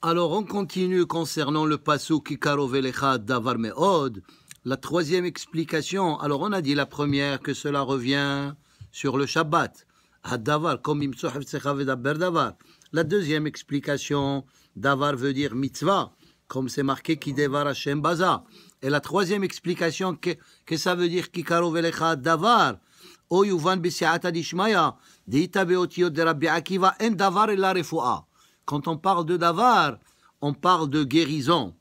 Alors, on continue concernant le pasuk Kikarov Elecha Davar Me'od. La troisième explication, alors on a dit la première que cela revient sur le Shabbat. Had-Davar, comme Imtsohav Tsecha Vedaber Davar. La deuxième explication, Davar veut dire mitzvah, comme c'est marqué Kidevar Hashem Baza. Et la troisième explication, que ça veut dire Kikarov Elecha Davar. O Yuvan Besiata Dishmaya, Deita Beotiot de Rabbi Akiva, En Davar et la Refoua. Quand on parle de davar, on parle de guérison.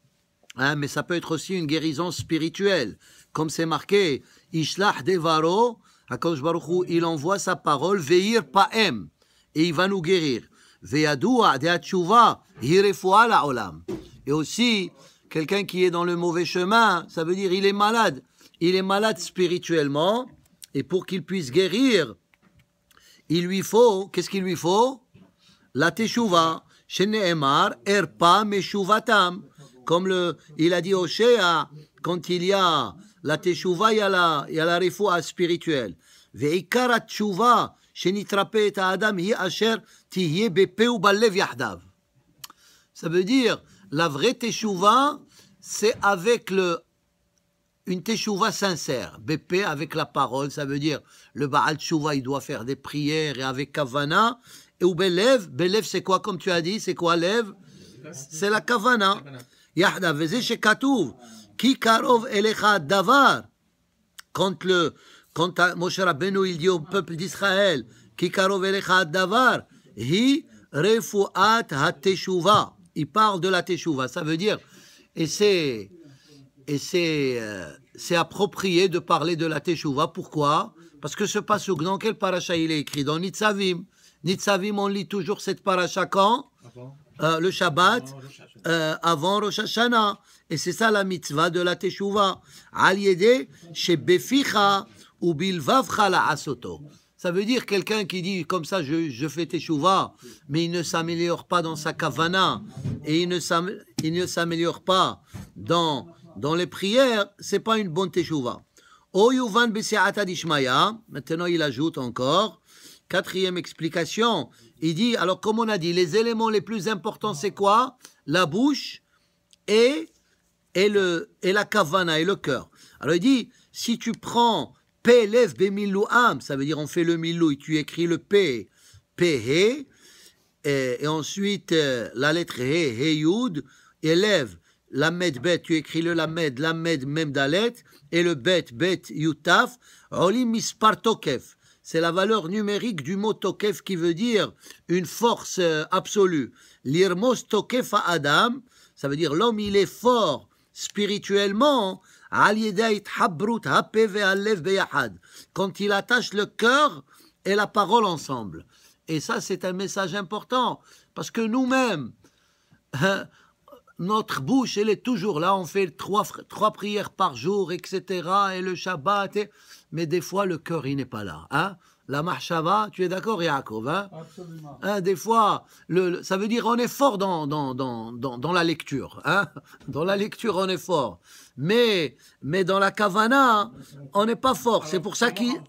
Hein, mais ça peut être aussi une guérison spirituelle. Comme c'est marqué, Ishlach devaro, HaKadosh Baruch Hu, il envoie sa parole, Veir pa'em, et il va nous guérir. Veyadua de hatshuva, hirefoua la'olam. Et aussi, quelqu'un qui est dans le mauvais chemin, ça veut dire il est malade. Il est malade spirituellement, et pour qu'il puisse guérir, il lui faut, qu'est-ce qu'il lui faut? La teshuva. Shene'emar, erpa meshuvatam. Comme il a dit au Shea, quand il y a la teshuva, il y a la refoua spirituelle. Ve'ikar teshuva, shenitrape et adam, hi asher tihye bepeu balev yahdav. Ça veut dire, la vraie teshuva, c'est avec une teshuva sincère. Bepé avec la parole, ça veut dire, le Baal teshuva, il doit faire des prières et avec kavana. Et ou belev, c'est quoi comme tu as dit? C'est quoi lev? C'est la kavana. Yahda veze shekatuv ki karov elecha davar. Quand Moshe Rabbeinu il dit au peuple d'Israël ki karov elecha davar, hi refuat hateshuva. Il parle de la teshuva. Ça veut dire et c'est approprié de parler de la teshuva. Pourquoi? Parce que ce pasuk dans quel paracha il est écrit? Dans Nitzavim. Nitzavim, on lit toujours cette paracha quand? Le Shabbat, avant Rosh Hashanah. Et c'est ça la mitzvah de la Teshuvah. Al yede shebeficha ou bilvavcha la asoto. Ça veut dire quelqu'un qui dit comme ça, je fais Teshuvah, mais il ne s'améliore pas dans sa kavana et il ne s'améliore pas dans les prières, c'est pas une bonne Teshuvah. O yuvan b'se'ata dishmaya. Maintenant, il ajoute encore. Quatrième explication, il dit, alors comme on a dit, les éléments les plus importants, c'est quoi? La bouche et la kavana, et le cœur. Alors il dit, si tu prends P, lev, be, milou, am, ça veut dire on fait le milou, et tu écris le P, P, He, et ensuite la lettre He, He, Yud, et lev, lamed, bet, tu écris le lamed, mem, dalet, et le bet, yutaf, olim, mispar, tokef. C'est la valeur numérique du mot tokef qui veut dire une force absolue. L'irmos tokef à Adam, ça veut dire l'homme il est fort spirituellement. Quand il attache le cœur et la parole ensemble. Et ça c'est un message important parce que nous-mêmes, notre bouche elle est toujours là. On fait trois prières par jour, etc. Et le Shabbat. Mais des fois, le cœur, il n'est pas là. Hein? La marshava, tu es d'accord, Yaakov? Hein? Absolument. Hein, des fois, ça veut dire on est fort dans la lecture. Hein? Dans la lecture, on est fort. Mais dans la kavana, on n'est pas fort. C'est pour ça qu'il...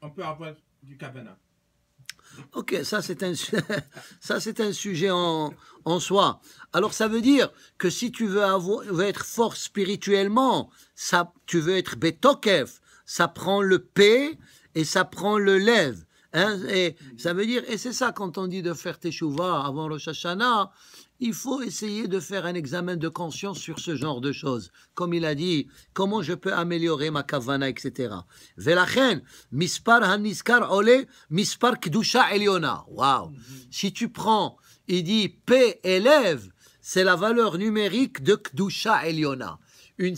On peut avoir du kavana. Ok, ça c'est un sujet en soi. Alors ça veut dire que si tu veux être fort spirituellement, tu veux être betokef, ça prend le P et ça prend le lev. Hein, et ça veut dire, et c'est ça quand on dit de faire Teshuvah avant Rosh Hashanah, il faut essayer de faire un examen de conscience sur ce genre de choses. Comme il a dit, comment je peux améliorer ma kavana, etc. Velachen, mispar haniskar ole, mispar kedusha eliona. Waouh! Si tu prends, il dit P élève, c'est la valeur numérique de kedusha eliona. Une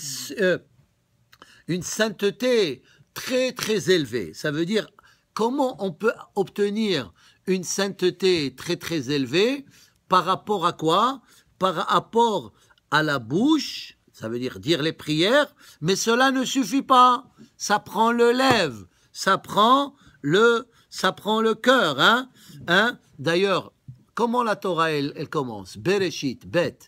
sainteté très très élevée. Ça veut dire comment on peut obtenir une sainteté très très élevée par rapport à quoi? Par rapport à la bouche, ça veut dire les prières, mais cela ne suffit pas. Ça prend le lèvre, ça prend le cœur. Hein? D'ailleurs, comment la Torah elle commence? Bereshit, Bet.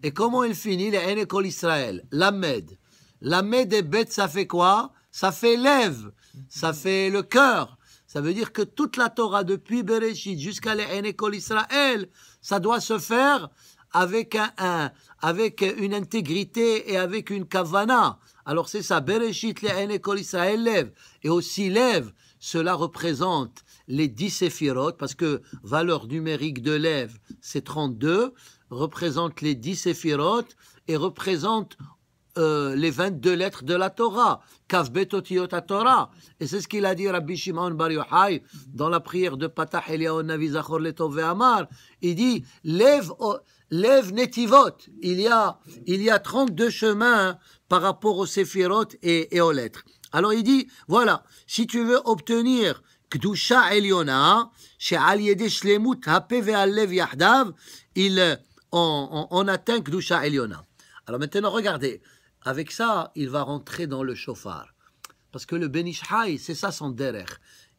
Et comment elle finit? Les Enekol Israël, Lamed. Lamed et Bet, ça fait quoi? Ça fait lèvre, ça fait le cœur. Ça veut dire que toute la Torah, depuis Bereshit jusqu'à les Enekol Israël, ça doit se faire avec avec une intégrité et avec une kavana. Alors c'est ça, Bereshit le'ene kol Israël lev. Et aussi lev, cela représente les 10 séphirotes, parce que valeur numérique de lev, c'est 32, représente les 10 séphirotes et représente les 22 lettres de la Torah, Kavbet Otiyot Torah. Et c'est ce qu'il a dit Rabbi Shimon Bar Yochai dans la prière de Patah Eliyahu Navi Zachor Letov Ve'amar. Il dit Lev Netivot. Il y a 32 chemins par rapport aux séphirotes et aux lettres. Alors il dit voilà, si tu veux obtenir Kdusha Eliona, She'al Yedei Shlemut Hape Ve'alev Yahdav, on atteint Kdusha Eliona. Alors maintenant, regardez, avec ça, il va rentrer dans le shofar. Parce que le Ben Ish Chai, c'est ça son derech.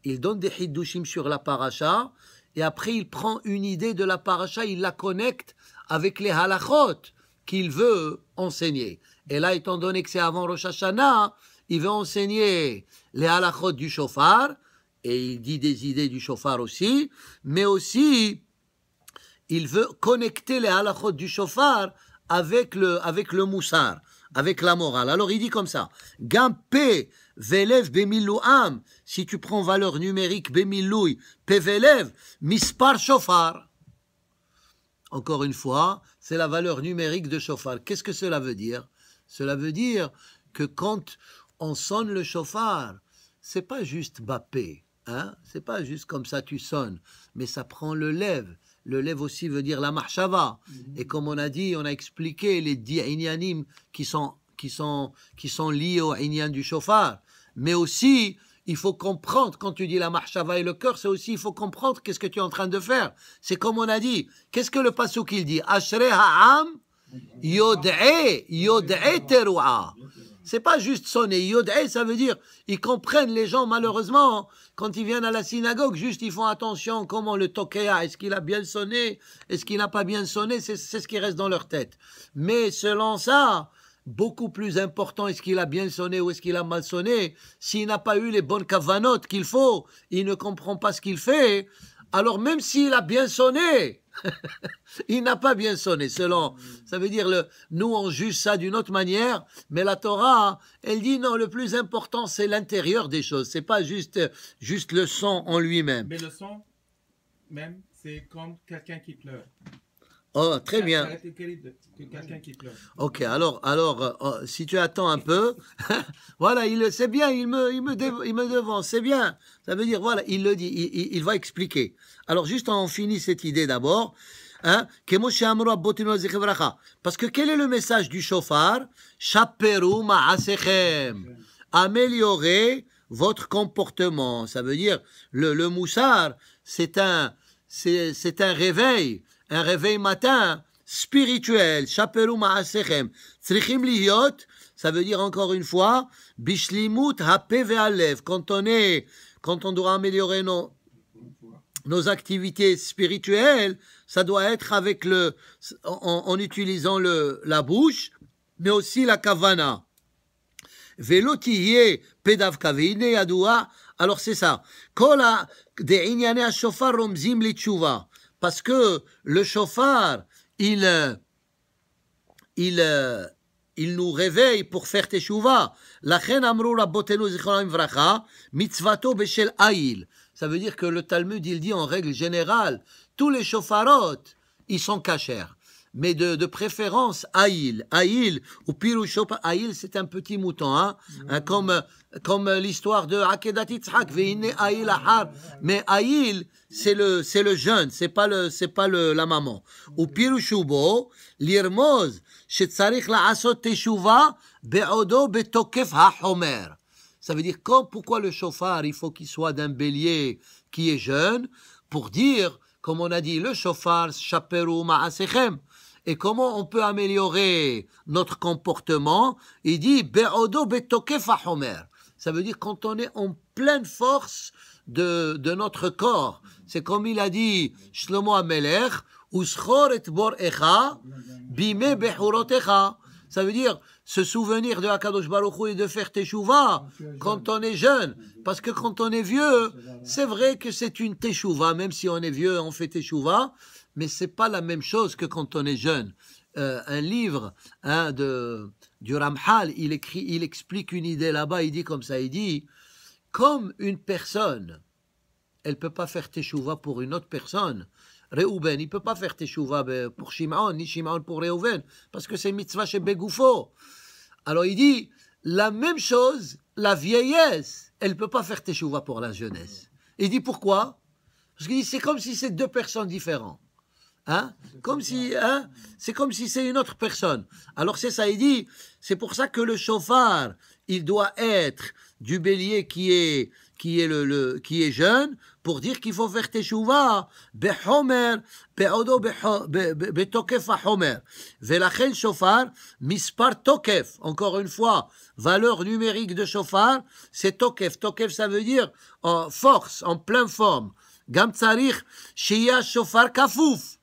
Il donne des hiddushim sur la paracha, et après il prend une idée de la paracha, il la connecte avec les halachot qu'il veut enseigner. Et là, étant donné que c'est avant Rosh Hashanah, il veut enseigner les halachot du shofar, et il dit des idées du shofar aussi, mais aussi, il veut connecter les halachot du shofar avec le moussar, avec la morale. Alors il dit comme ça, Gam P Velev Bemilouam, si tu prends valeur numérique Bemiloui, P Velev, Mispar Shofar. Encore une fois, c'est la valeur numérique de shofar. Qu'est-ce que cela veut dire? Cela veut dire que quand on sonne le shofar, c'est pas juste Bapé, hein? C'est pas juste comme ça tu sonnes, mais ça prend le lev. Le lev aussi veut dire la marshava. Et comme on a dit, on a expliqué les 10 inyanim qui sont liés au inyan du shofar. Mais aussi, il faut comprendre, quand tu dis la marshava et le cœur, c'est aussi, il faut comprendre qu'est-ce que tu es en train de faire. C'est comme on a dit. Qu'est-ce que le pasuk il dit? Ashrei ha'am yod'e teru'a. C'est pas juste sonner. Yod'e, ça veut dire, ils comprennent les gens, malheureusement, quand ils viennent à la synagogue, juste ils font attention comment le tokéa, est-ce qu'il a bien sonné, est-ce qu'il n'a pas bien sonné, c'est ce qui reste dans leur tête. Mais selon ça, beaucoup plus important, est-ce qu'il a bien sonné ou est-ce qu'il a mal sonné, s'il n'a pas eu les bonnes kavanotes qu'il faut, il ne comprend pas ce qu'il fait, alors même s'il a bien sonné, il n'a pas bien sonné, selon. Ça veut dire, nous on juge ça d'une autre manière, mais la Torah, elle dit non, le plus important c'est l'intérieur des choses, c'est pas juste le son en lui-même. Mais le son, même, c'est comme quelqu'un qui pleure. Oh, très bien. Quelqu'un qui pleure. Ok, alors, si tu attends un peu, voilà, c'est bien, il me devance, c'est bien. Ça veut dire, voilà, il le dit, il va expliquer. Alors, juste on finit cette idée d'abord. Hein, parce que quel est le message du shofar? Shaperu ma'asechem. Améliorer votre comportement. Ça veut dire, le moussar, c'est un réveil. Un réveil matin spirituel. Shaperu ma'asechem. Tzrichim liyot, ça veut dire encore une fois, bishlimut hape ve'alev. Quand on doit améliorer nos activités spirituelles, ça doit être avec en utilisant la bouche, mais aussi la kavana. Velo tihye pedavka ve'ine yadua. Alors c'est ça. Kol de'inyane hashofar romzim litshuva. Parce que le shofar, il nous réveille pour faire teshuva. Lachen amru rabbotenu zichronam livracha, mitzvato beshel aïl. Ça veut dire que le Talmud, il dit en règle générale, tous les shofarot, ils sont kashers. Mais de préférence, aïl. Aïl, ou pirouchop, aïl, c'est un petit mouton, hein, comme l'histoire de Akedat Yitzhak, ve'ine aïl ahar. Mais aïl, c'est le jeune, c'est pas la maman. Ou pirouchoubo, l'irmoz, shetzarich la'asot teshuva, be'odo betokef ha'homer. Ça veut dire, pourquoi le shofar, il faut qu'il soit d'un bélier qui est jeune, pour dire, comme on a dit, le shofar, shaperu ma'asechem. Et comment on peut améliorer notre comportement? Il dit, be'odo betokef ha'homer. Ça veut dire quand on est en pleine force de notre corps. C'est comme il a dit, Shlomo HaMelech, uschor et bor echa, bime bechurotecha. Ça veut dire se souvenir de Hakadosh Baruch Hu et de faire teshuva quand on est jeune. Parce que quand on est vieux, c'est vrai que c'est une teshuva, même si on est vieux, on fait teshuva. mais c'est pas la même chose que quand on est jeune. Un livre du Ramhal, il explique une idée là-bas, il dit comme ça, il dit, comme une personne, elle peut pas faire teshuva pour une autre personne, Reuven, il peut pas faire teshuva pour Shimon, ni Shimon pour Reuven, parce que c'est mitzvah chez Begoufo. Alors il dit, la même chose, la vieillesse, elle peut pas faire teshuva pour la jeunesse. Il dit pourquoi? Parce qu'il dit, c'est comme si c'est deux personnes différentes. Hein? Comme si, hein? C'est comme si c'est une autre personne. Alors c'est ça, il dit, c'est pour ça que le shofar, il doit être du bélier qui est jeune, pour dire qu'il faut faire teshuva, behomer, beodo betokef hahomer. Velachel shofar, mispar tokef. Encore une fois, valeur numérique de shofar, c'est tokef. Tokef, ça veut dire en force, en pleine forme. Gam tzarich, shiya shofar kafouf.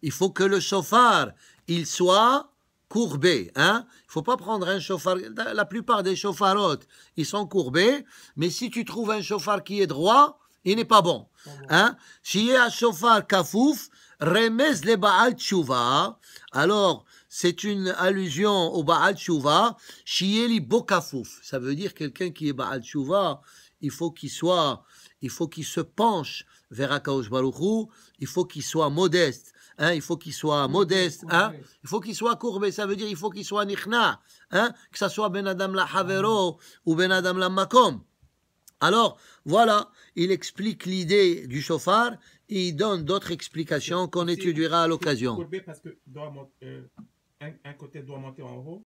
Il faut que le shofar, il soit courbé. Hein? Il ne faut pas prendre un shofar. La plupart des shofarot, ils sont courbés. Mais si tu trouves un shofar qui est droit, il n'est pas bon. Hein? Shiye shofar kafouf, remez le Baal Tshuva. Alors, c'est une allusion au Baal Tshuva. Shiye li bo kafouf. Ça veut dire quelqu'un qui est Baal Tshuva, il faut qu'il se penche vers Akadosh Baruch Hu, il faut qu'il soit modeste. Hein, il faut qu'il soit modeste, hein, il faut qu'il soit courbé, ça veut dire il faut qu'il soit nichna, hein, que ça soit ben adam la havero ou ben adam la makom. Alors, voilà, il explique l'idée du shofar et il donne d'autres explications qu'on étudiera à l'occasion. Courbé parce que un côté doit monter en haut